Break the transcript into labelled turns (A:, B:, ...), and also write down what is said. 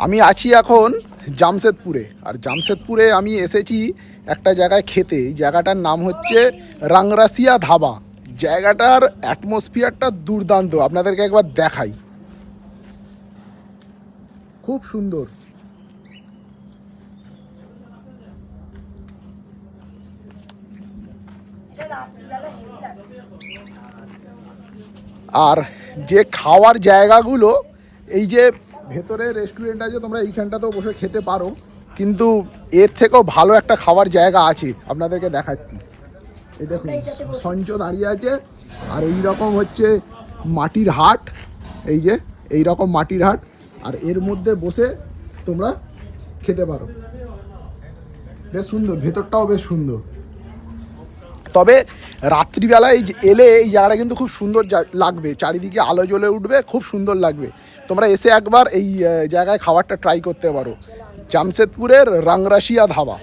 A: আমি আছি এখন জামশেদপুরে, আর জামশেদপুরে আমি এসেছি একটা জায়গায় খেতে। এই জায়গাটার নাম হচ্ছে রাংরাসিয়া ধাবা। জায়গাটার অ্যাটমসফিয়ারটা দুর্দান্ত, আপনাদেরকে একবার দেখাই, খুব সুন্দর। আর যে খাওয়ার জায়গাগুলো, এই যে ভেতরে রেস্টুরেন্ট আছে, তোমরা এইখানটাতেও বসে খেতে পারো, কিন্তু এর থেকেও ভালো একটা খাওয়ার জায়গা আছে, আপনাদেরকে দেখাচ্ছি। এই দেখুন সঞ্চ দাঁড়িয়ে আছে, আর এই রকম হচ্ছে মাটির হাট, এই যে এই রকম মাটির হাট, আর এর মধ্যে বসে তোমরা খেতে পারো। বেশ সুন্দর, ভেতরটাও বেশ সুন্দর। তবে রাত্রিবেলায় এলে এই জায়গাটা কিন্তু খুব সুন্দর লাগবে, চারিদিকে আলো জ্বলে উঠবে, খুব সুন্দর লাগবে। তোমরা এসে একবার এই জায়গায় খাবারটা ট্রাই করতে পারো, জামশেদপুরের রাংরাসিয়া ধাবা।